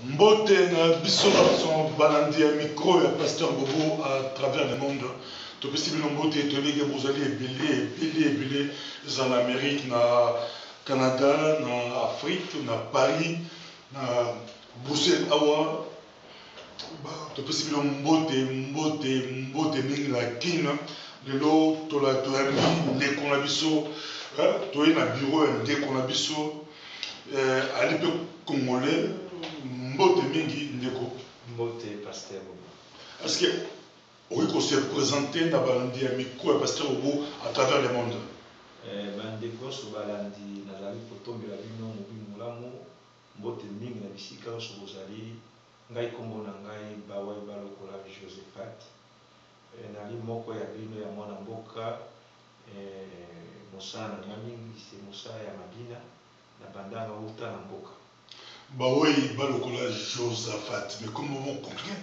Mbote na biso son balandi ya micro ya pasteur Bobo à travers le monde. To possible mbote to lege bozali ebele en Amérique, na Canada, na Afrique, na Paris, na Bruxelles awa. To possible mbote mingi na kina lelo to la to ya ndeko na biso to na bureau ya ndeko na biso ali pe congolais. Mbote mingi ndeko. Mbote pasteur Bobo. Est-ce que oui qu'on se présenter dans balandi ya micro ya pasteur Bobo à travers le monde? Bandeko so balandi nazali kotombela bino mobimulamu mbote mingi na bisika so bozali ngai kombo na ngai bawai balokola Josephat nali moko ya bino ya mwana mboka mosala na mingi c'est mosala ya mabina na bandanga uta na mboka. Bawai balokola Josephat, mais comment on compliqué?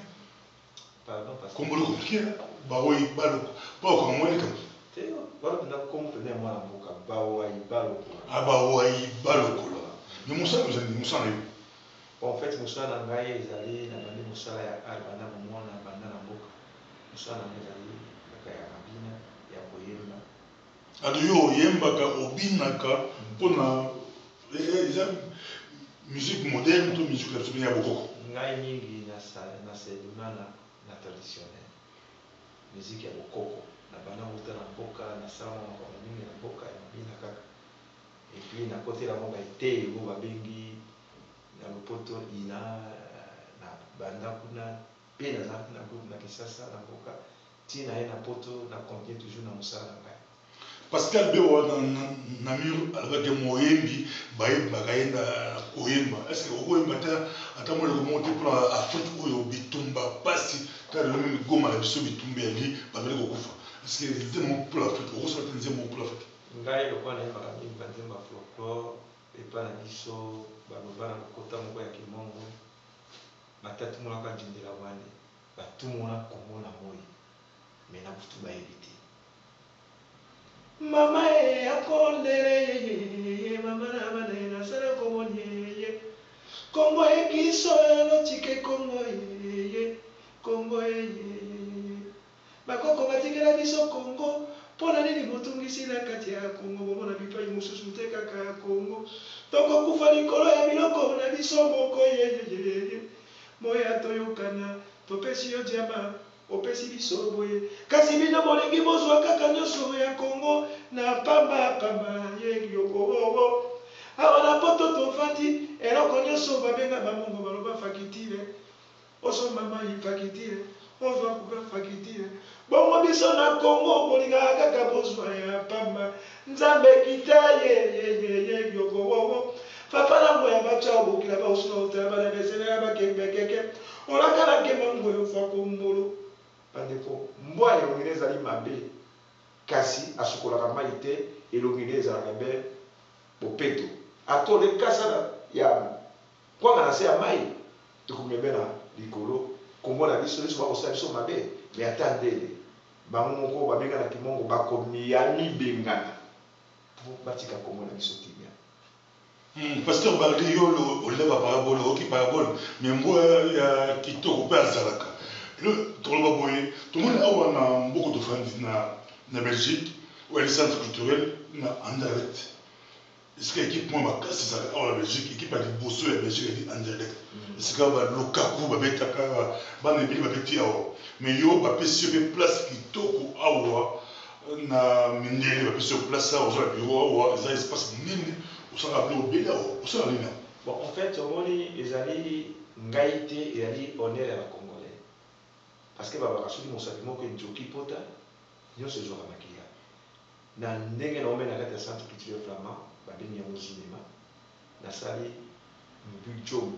Pardon parce que comment on compliqué? Bawai baloko pas comme moi comme Teo wala na kompo na mwana mboka bawai balokola. Ah bawai balokola. Mais mosala vous avez mosala. En fait mosala ngai ezali na bandi mosala ya arbana mwana banda na mboka. Mosala ezali kaka ya mabina ya koyemba. Ado yo yembaka obinaka pona musique moderne to musique traditionnelle ya bokoko. Ngai mingi na seduna na traditionnel. Musique ya bokoko na bana uta na mboka na sama kwa mingi na mboka ya mabina kaka. Et puis na côté la mboka ite ngo babengi na lopoto ina na banda kuna pe na groupe na Kisasa na mboka tina na poto na continue toujours na musala ngai. Pascal Bewa na mur avec moyembi baye bakaenda koyemba. Est-ce que okoyemba ata mo le monter pour Afrique oyo bitumba pasi ta le même goma la biso bitumba ali babele ko kufa. Est-ce que c'est mon pour l'Afrique ou ça c'est mon pour l'Afrique? Ngai le kwa na yemba mingi banzemba folklore et pas na biso balobana kota moko ya kimongo batatu mona ka jindela wane batumona komona moi mais na butu ba éviter. Mama akondele mama na bana sala komoni Kongo ekiso no chike Kongo Kongo bakoko batikela biso Kongo pona nini botungisi na kati ya Kongo bomona bipai mususu te kaka Kongo toko kufa likolo ya biloko na biso moko moya toyokana topesi yo diama opesi biso boye kasi bino bolingi bozwa kaka nyonso ya Kongo na pamba yoko awa na poto tofandi eloko nyonso babenga bamongo baloba fakitire osomba mai fakitire ozwa kuba fakitire bongo biso na Kongo bolinga kaka bozwa ya pamba nzambe kita yoko fafalango ya bacha obokila ba osuna otala bana besele ya bakembekeke olakala kemango yo fakombolo bandeko mbwa elongeli ezali mabe kasi asukolaka mai te elongeli ezalaka be bopeto atole kasala ya kwanga na se ya mai tokomemela likolo komona biso bakosala biso mabe me ata ndele bango moko babenga na kimongo bakomi ya mibengana batika komona biso timia. Pasteur Baldi yo le leva parabole oki parabole mais moi ya kitoko pe azalaka le toloba boye tout le monde awa na mboko to fandi na Belgique ou le centre culturel na Anderlecht. Est-ce que équipe moi makasi ça awa Belgique équipe ali bosso ya Belgique ali Anderlecht. Est-ce que ba Lukaku ba betaka ba nebili ba beti awa mais yo ba pesi pe place kitoko awa na mindele ba pesi place awa za bureau awa za espace nini. Bon, en fait, omoni ezali ngaite ezali honneur ya Congolais. Parce que baba kasuli mosapi moko njoki pota nyonso ezwaka makila. Na ndenge na omena kati ya centre culturel flamand babengi yango cinéma nasali mbuchom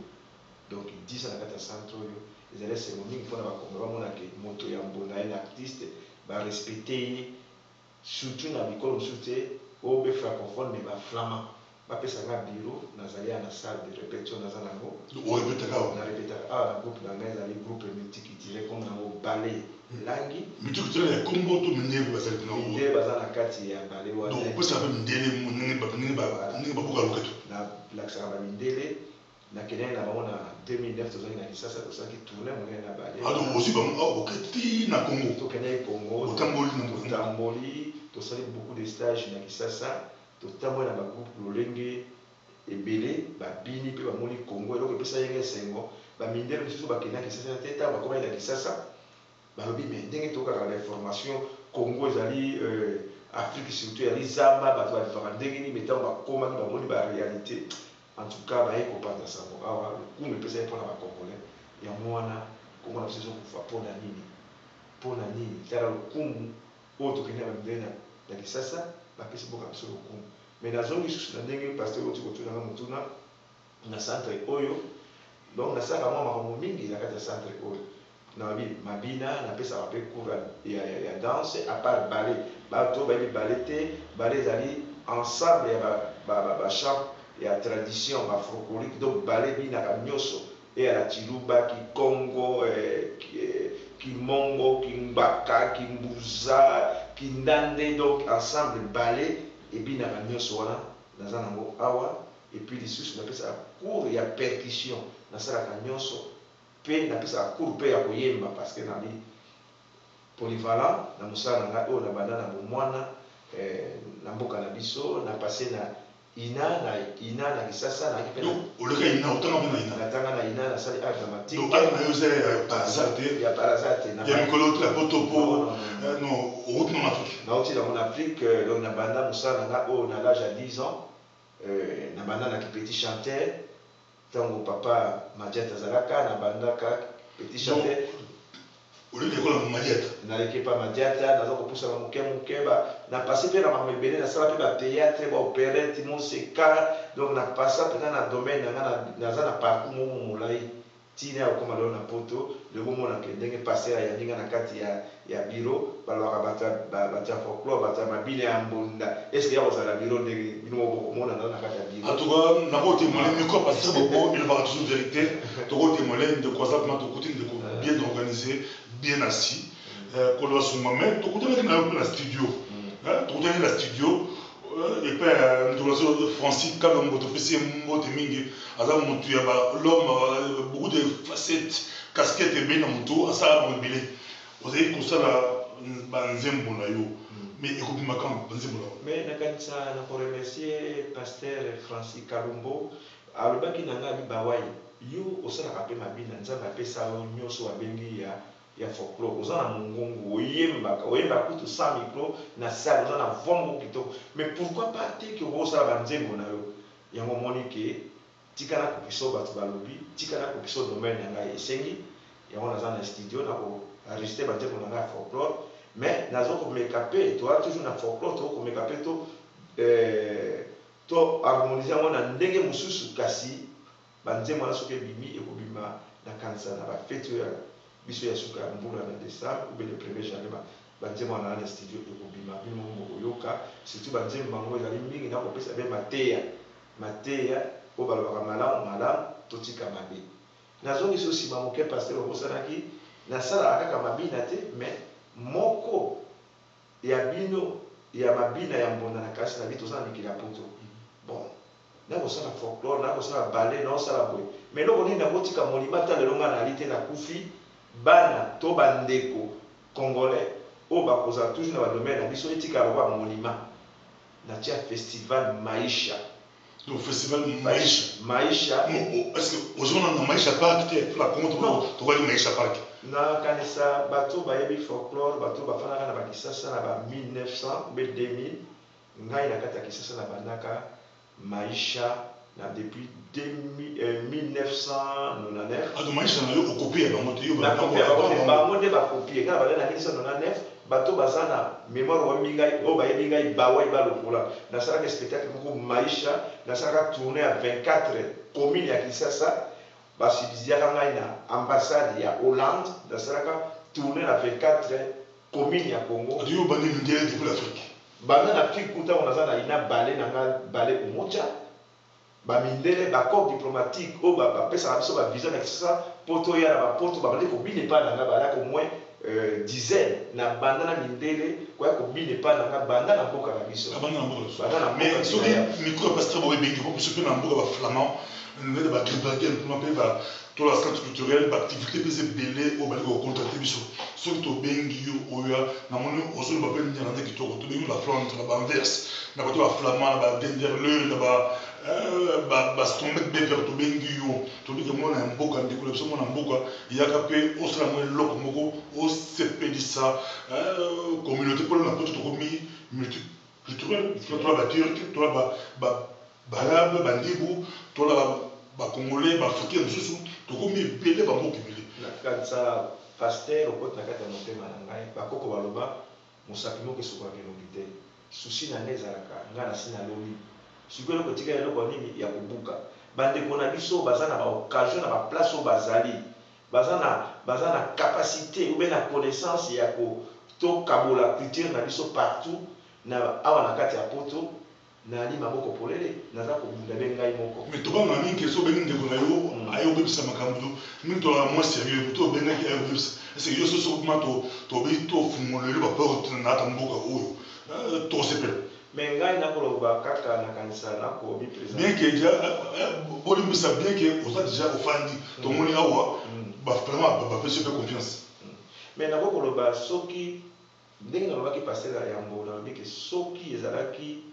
donc 10 na kati ya centre oyo ezali semo mingi mpona bakongo bamona ke moto ya mbonda ye na artiste barespecte ye surtout na bikolo mosusu te oyo be francophone me baflamand bapesanga bureau nazali na salle de répétition naza nango na répétaka awa na groupe na ngai ezali groupe multiculturel comme nango ballet langi multiculturel ya Kongo to mindele bazali nango mindele baza na kati ya ballet wana donc pesa ba mindele ndenge babuka loketo na lakisaka ba mindele nakende na bango na 2009 tozali na Kisasa tosalaki tourné monene na bale. Alors aussi okati na Congo. Tokende Congo. Totamboli tosali beaucoup de stages na Kisasa. Totamboli na ba groupe lolenge ebele babini pe bamoni Congo eloko epesa yenge esengo bamindele mosusu bakenda Kisasa te ntango bakoma na Kisasa balobi me ndenge tokaka na information Congo ezali Afrique surtout ezali zamba bato balivaka ndenge nini me ntango bakomaki bamoni baréalité en tout cas baye kopanda sango awa lokumu epesa ye mpona bacongolais yango wana Congo na biso ezokufa mpona nini tala lokumu oyo tokende bamindele na Kisasa bapesi boka biso lokumu mais nazongi lisusu na ndenge pasteur oti kotunanga motuna na centre oyo donc nasalaka mwa makambo mingi na kati ya centre oyo na mabina napesaka mpe cours ya danse à part ballet bato bayebi ballet te ballet ezali ensemble ya bachamp ya tradition bafrocolique donc ballet binaka nyonso eyala Chiluba Kikongo Kimongo Kingbaka Kimbuza Kindande donc ensemble ballet ebinaka nyonso wana naza nango awa epuis lisusu napesaka cours ya percussion nasalaka nyonso mpe napesaka cours mpe ya koyemba parce que nali polyvalent na mosala na ngai oyo na banda na bomwana na mboka na biso na passe na ina na Kisasa na natanga na ina nasali art dramatique ya parazate nauti na mon Afrique donc na banda mosala na ngai oyo na l'âge ya 10 ans na banda na petit chanteur ntango papa Madiata azalaka na bandaka petit chanteur naleki pa Madiata naza kopusana moke na passe mpe na makambo ebele nasala mpe batéâtre baopérette moseka donc na pasa mpena na domaine nanga naza na parcours moko molai ntina ya kokoma lelo na poto lelo omonaka ndenge paster ayandinga na kati ya biro balobaka bato ya folklore bato ya mabina ya mbunda estce ya kozala biro ndenge bino bokomona na kati ya biro. En tout cas, nakotémoigner micro pasteur Bobo, il va toujours vérité. Tokotémoigner de quoi ça vraiment bien organisé, bien assis. Quand on va sur moi-même, tokotémoigner dans la studio. Tokotémoigner dans la studio. Et puis, nous Francis Kalombo, officier Mbote Mingi, Azam Moutou, l'homme, beaucoup de facettes, casquettes et bien dans Moutou, à ça, on est vous avez comme ça la Nzembo na yo. Mais écoute, ma camp, Nzembo là. Mais nakanisa na remercier pasteur Francis Kalombo, alobaki nanga bi bawai. Yo osala kape mabina nzamba pesa nyoso abengi ya folklore oza na mongongo oyemba kutu 100 micro na salle oza na vombo kitoko mais pourquoi pas te ke osala banzembo na yo yango moni ke tikana ko biso bato balobi tikana ko biso domaine na ngai esengi yango naza na studio na ko enregistrer banzembo na ngai folklore mais nazo ko make up to toujours na folklore to ko make up to harmoniser yango na ndenge mosusu kasi banzembo na soki ebimi ekobima na kanisa na bafete ya biso ya suka ya mbula na décembre ou bien le 1er janvier banzembo na studio ekobima bino moko oyoka surtout banzembo bango ezali mingi na kopesa be mateya po balobaka malamu totika mabe nazongi so nsima moke pasteur okosanaki nasalaka kaka mabina te mais moko ya bino ya mabina ya mbonda na kasi na bi toza na mikili ya poto bon nakosala folklore nakosala ballet nakosala boye mais eloko nini nakotika molima ta lelo nga nali te nakufi bana to bandeko congolais oyo bakozala toujours na badomaine na biso etika lokola molima natia festival maisha. Donc festival maisha est-ce que aujourd'hui on a maisha park la comment tu vois maisha park na kanisa bato bayebi folklore bato bafanaka na bakisasa na ba 1900 be 2000 ngai na kati ya kisasa na bandaka maisha na depuis 1999. Ah donc maisha na yo okopie ba moto yo ba moto ba copie nga ba na 1999 bato bazana mémoire wa mingai o ba yebi ngai bawa ba lokola na sala spectacle moko maisha na sala tourner à 24 communes ya Kisasa ba subsidiaire ngai na ambassade ya Hollande na sala tourner à 24 communes ya Congo. Yo bandi ndele de l'Afrique. Bana na Afrique kuta on a ina balé na balé umoja bamindele corps diplomatique o bapesa biso visa na Kisasa poto ya na poto babali ko bine pa na bala ko moins dizaine na banda na mindele kwa ko bine pa na banda na mboka na biso banda na mboka mais soki micro pasteur boye bengi ko soki na mboka ba flamand de bagribaguer pour m'appeler tout la centre culturel activité pese belé au bali ko contracter biso so to bengi yo oya na moni ozo ba ben nyana de kitoko to bengi la plante na ba inverse na ba to ba flamand na ba denderleur na ba stomach bever to bengi yo to bi mo na mboka ndiko so mo na mboka yaka pe osra mo loko moko o sepedisa communauté pour na poto to komi multiculturel to ba turc to ba barabe bandibu to ba congolais ba africain mususu to komi belé ba mboka belé na kanisa pasteur okota na kati ya motema na ngai bakoko baloba mosapi moko esukaka elongi te susi na ngai ezalaka ngai nasi na lobi sikoyo kotika eloko nini ya kobuka bandeko na biso baza na baoccasion na baplace oyo bazali baza na capacité ou bien na connaissance ya tokabola culture na biso partout na awa na kati ya poto nali maboko polele naza kobunda be ngai moko mais to banga mingi so bengi ndeko na yo ayo bebisa makambo mingi to la moins sérieux to benga ki ayo bebisa c'est que yo so ma to be to fungolele ba porte na ta mboka oyo to sepel mais ngai nakoloba kaka na kanisa nakobi président bien que déjà bolimbisa bien que oza déjà ofandi to moni awa ba vraiment ba pese confiance mais nakoloba soki ndenge nalobaki pasteur ya Yambo nalobi ke soki ezalaki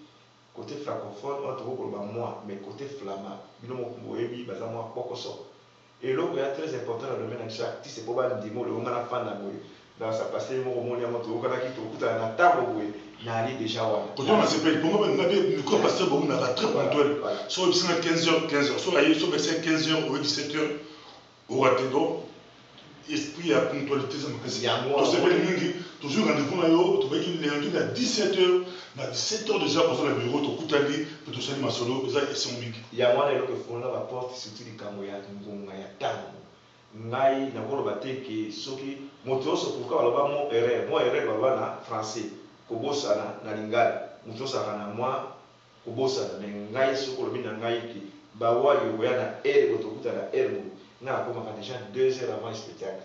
côté francophone on trouve comme moi mais côté flamand bino moyebi baza moi pokoso et l'autre est très important dans le domaine de artiste c'est pour ba ndimo le ngana fanda boye dans sa passé mo moni amoto kana ki to kuta na tabo boye na ali déjà wana quand on s'appelle pour moi ngabe micro pasteur bon na très ponctuel so il sera 15h so ayi so 15h ou 17h au raté donc esprit à ponctualité ça me casse to s'appelle mingi toujours rendez-vous na yo to baki lundi à 17h na 17h déjà pour le bureau to kutali pour to sali masolo ça et son mingi ya mwana eloko fona ba porte surtout likambo ya ngonga ya tango ngai na koloba te ke soki moto oso pourquoi baloba mo erreur baloba na français kobosana na lingala moto osaka na mwa kobosana mais ngai soko lobi na ngai ki bawa yo ya na air botokuta na air mo na akomaka déjà 2 heures avant le spectacle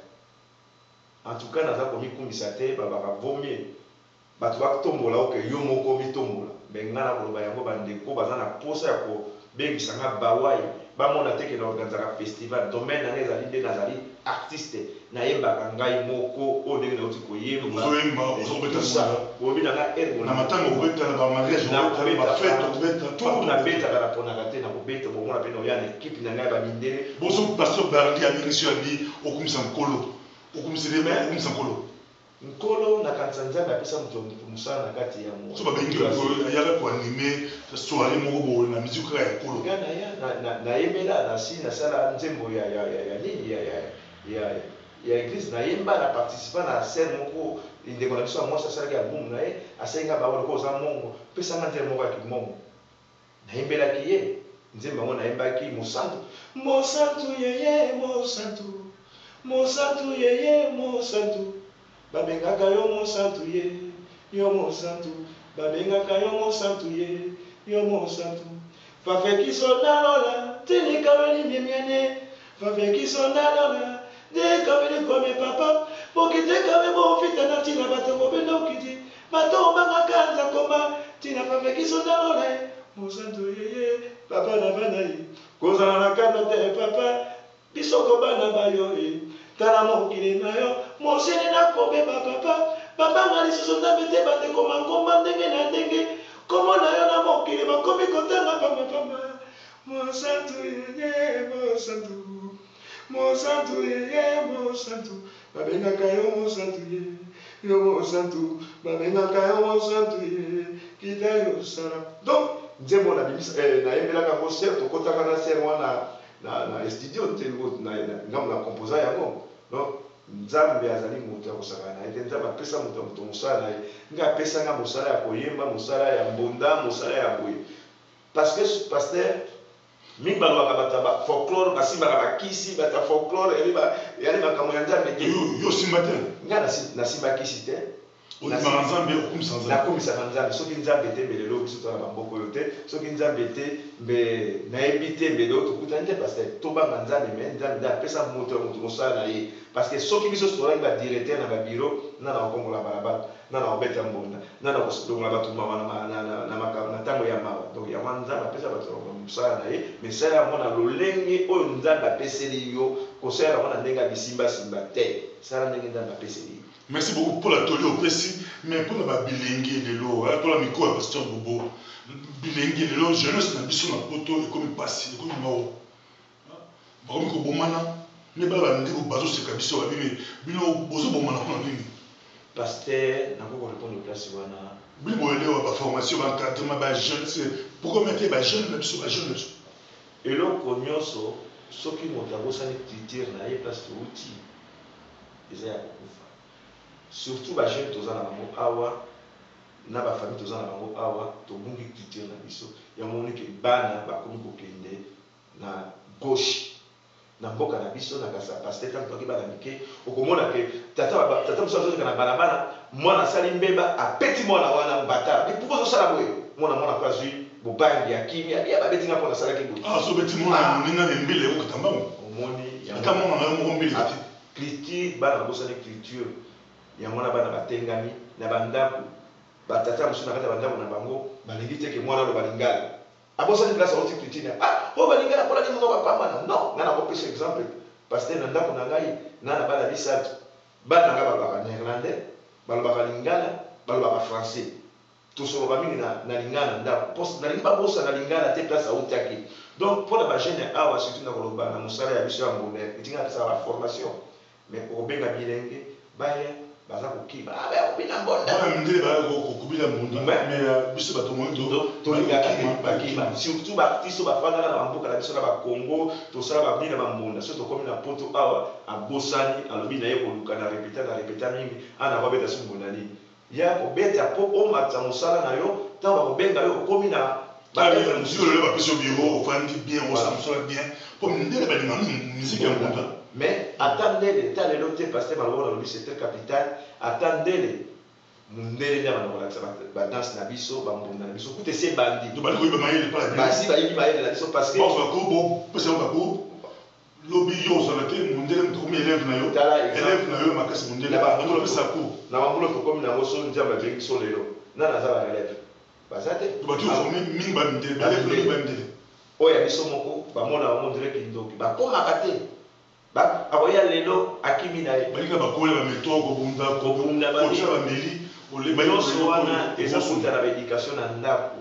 en tout cas naza komikumbisa te babaka vomie bato batombola oke yo moko mitombola me ngai nakoloba yango bandeko baza na posa ya kobengisa nga bawai bamona teke na organizaka festival domaine na ngai ezali nde nazali artiste nayembaka ngai moko oyo ndenge nauti koyemba oyebi na ngai na matanga kobetala ba mariage ba fête kobeta tout nabetaka na ponaka te na kobeta bomona mpe na oya na ekipe na ngai bamindele boso pasteur bardi aminisi abi okumisa nkolo okumisele me okumisa nkolo nkolo nakanisa nzambe apesa moto mosala na kati ya so babengi yaka koanime soirée moko boye na musique kaka ya nkolo nga nayembela nasi nasala nzembo ya nini ya église nayemba na participa na scène moko ndeko na biso ya mwasi asalaki albumu na ye asalinga bawa loko oza mongo pesanga nzela moko ya kimongo nayembelaki ye nzembo yango nayembaki mosantu mosantu yeye mosantu mosantu yeye mosantu babengaka yo mosantu ye yo mosantu babengaka yo mosantu ye yo mosantu fafekiso nalola tilikabeli mimiane fafekiso nalola dekabeli kome papa bokitekabe bofita na tina bato bobenda okiti bato bangaka nzakoma tina fafekiso nalola ye mosantu yeye papa na bana ye kozala na kanda te papa bisoko bana bayo ye tala mokili na yo mosene nakobeba papa babanga lisusu nzambe te bandeko mangomba ndenge na ndenge komo na yo na mokili bakomi kotanga pambapamba mosantu yeye mosantu mosantu yeye mosantu babengaka yo mosantu ye yo mosantu babengaka yo mosantu ye kita yo sala donc nzembo nayembelaka ngo ser tokotaka na ser wana na studio te ngambo na composa yango non nzambe azali moto ya kosaka na ye te nzambe apesa moto mosala na ye nga apesanga mosala ya koyemba mosala ya mbonda mosala ya boye parce que pasteur mingi balobaka bato ya folklore basimbaka bakisi bato ya folklore yali makambo ya nzambe te yo simba te nga nasimba kisi te nakumisaka nzambe soki nzambe te mbelelo biso tala bamboka oyo te soki nzambe te mais naebité mais d'autres coutante parce que tout bas manzambe mais nzambe da pesa moto moto mosala na ye parce que soki biso sola ba directeur na ba bureau na na okongola balabala na na obeta mbonda na na kosongola batu mama na tango ya mawa donc ya nzambe pesa batu mosala na ye mais ça ya mona lolenge oyo nzambe apeseli yo kosala mona ndenga bisimba simba te sala ndenge nzambe apeseli. Merci beaucoup pour la tolé au Pessi, mais pour la bilingue de l'eau, pour la micro à Pasteur Bobo, bilingue de l'eau, jeunesse na biso na poto et comme passi, comme mao. Par contre, comme mana, mais bah ndeko bazo se kabiso abi mais bino bozo bomana ko na nini. Pasteur, na ko répondre place wana. Bino boele wa formation ba encadrement ba jeune, c'est pourquoi mettre ba jeune na biso ba jeune. Et l'on nyonso soki moto abosani culture na ye place outil. Eza ya kokufa. Surtout les jeunes qui sont awa na ba famille qui sont awa to bungi culture na biso ya moni ke bana ba komi ko kende na gauche na mboka na biso na kasa pasteur tant que bana mike okomona ke tata muso zo na balabala mwana sali mbeba apeti mwana wana mbata mais pourquoi ça la boye mwana pas zui bobangi ya kimia ya ba betinga pona sala ke boye so beti mwana ninga mbele ko tamba omoni ya ata mwana na mo mbele culture bana bosana culture ya mwana bana batengami na bandako batata musu na kata bandako na bango balingi te ke mwana lo balingala abosani place au culture o balingala pola ni ngo papa non ngana ko pesa exemple parce que na ndako na ngai na bana bisatu bana ngaba ba néerlandais balobaka lingala balobaka français tosolo ba mingi na lingala ndako poste na limba bosa na lingala te place au taki donc pour la jeune awa surtout na koloba na musala ya biso ya ngombe itinga pesa la formation mais ko benga bilenge baya baza kokiba ba obina mbonda ba ndele ba ko kubila mbonda mais biso ba tomondo to bakiba surtout ba tiso ba fana na mboka na biso na ba Congo to sala ba bina ba mbonda so to komi na poto awa abosani alobi na ye ko luka na répéta mingi ana ba beta sumbonda ni ya ko beta po o matsa musala na yo ta ba ko benga yo komi na ba beta musolo le ba peso bureau ofandi bien o samsola bien pour ndele ba ni musique ya mbonda. Mais attendez l'état de l'autre parce que malheureusement c'est très capital. Attendez les ba danse na biso ba mbonda na biso kute se bandi do ba ko ba mayele pa ba si ba yibi mayele na biso parce que ba ko bo pesa ba ko lobi yo so la te mundele to mi élève na yo makasi mundele ba ko pesa ko na mambulo to komi na moso njamba bengi so lelo na na za ba élève ba za te to ba tu ko mi ba ndele ba ndele oya biso moko ba mona ba mondele kindoki ba koma kate aboya lelo akimi na ye balinga bakola ba metoko bunda ba meli nyonso wana eza kuta na baéducation na ndako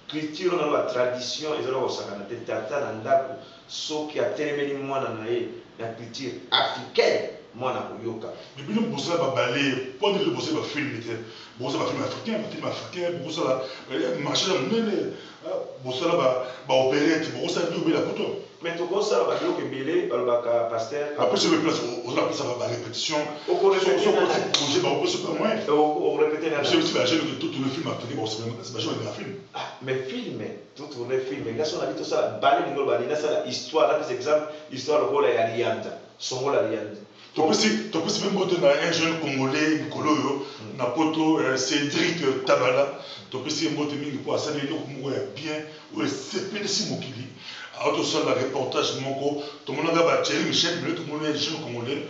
culture na ba tradition ezala kosakana te tata na ndako soki atelemeli mwana na ye na culture africaine mwana koyoka bino bosala babale po ndenge bosala bafilme te bosala bafilme africain bosala marché ya monene bosala baopérette bosala bino obela poto mais tokosala babiloko ebele balobaka pasteur après sur le place ozala pesa barépétition projet baopesa pas moyen orépété na c'est aussi bagene que tout le film africain c'est bagene de la film mais film tout tourner film ngaso na bito sala bale ngolo balina sala histoire là par exemple histoire lokola ya lianda songola lianda topesi mpe mbote na un jeune congolais mikolo oyo na poto Cédric Tabala topesi ye mbote mingi mpo asali eloko moko ya bien oyo esepelisi mokili aotosala reportage moko tomonaka bathierry michel mele tomoni un jeune congolais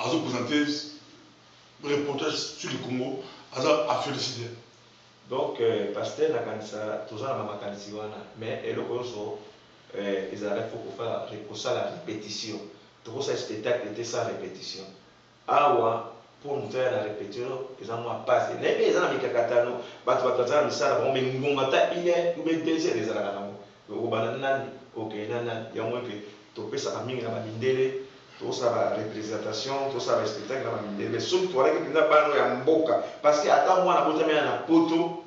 azoprésente reportage sur le Congo aza afélicité donc pasteur nakanisa toza na makanisi wana mais eloko nyonso ezalaki fo kosala répétition tokosala spectacle ete sans répétition awa pour moto ya na répétition eza mwa pase nayebi eza na mikakatano bato bazala misala bango me ngonga ata 1 heure ube 2 heures ezalaka nango okobana nani okenda nani yango mpe topesaka mingi na bamindele tokosala bareprésentation tosala baspectacle na bamindele mais soki toalaki mpenza bano ya mboka parce que ata mwana botamela na poto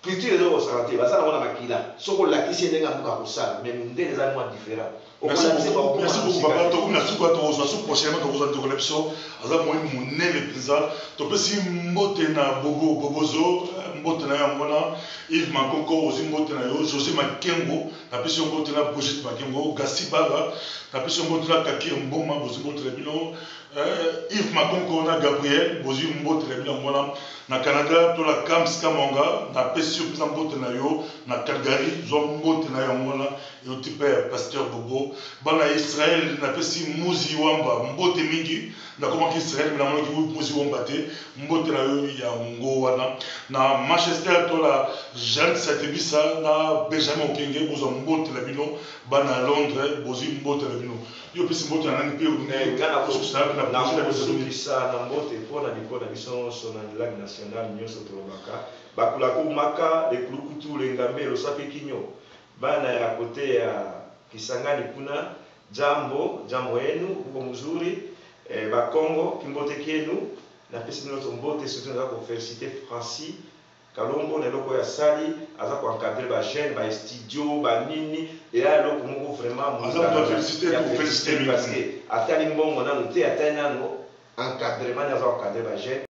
culture eza kosala te baza nango na makila soki olakisi ndenge ya mboka kosala mais mindele eza mwa différent. Merci beaucoup, papa. Merci beaucoup. Prochainement, vous allez voir l'épisode. Aza moi monnaie le président. Tu peux si moté na bobo bobozo mbote na yango na Yves Makoko ozi mbote na yo José Makengo na pesi mbote na Brigitte Makengo Gasibaga na pesi mbote na Kaki Mboma bozi mbote na bino Yves Makonko na Gabriel bozi mbote na bino ngona na Canada to la Kams Kamonga na pesi pesa mbote na yo na Calgary zo mbote na yo ngona yo type pasteur Bobo bana Israël na pesi Muzi Wamba mbote mingi na comment Israël na mona ki Muzi Wamba te mbote na yo ya ngo wana na Manchester to la Jean Satebisa na Benjamin Okenge bozo mbote na bino bana Londres bozi mbote na bino yo pesi mbote na nani pe ngana kozokisa na mbote mpona likolo na biso nyonso na langue nationale nyonso tolobaka bakulaka maka ekulukutu lengambe losape kinyo bana ya kote ya Kisangani kuna jambo yenu uko mzuri bakongo kimbote kenu na pesi notre mbote surtout na ko féliciter Francis Kalombo na loko ya sali aza ko encadrer ba jeune ba studio ba nini et là loko moko vraiment mo za féliciter parce que atali mbongo na noté atali nano encadrement na za encadrer ba jeune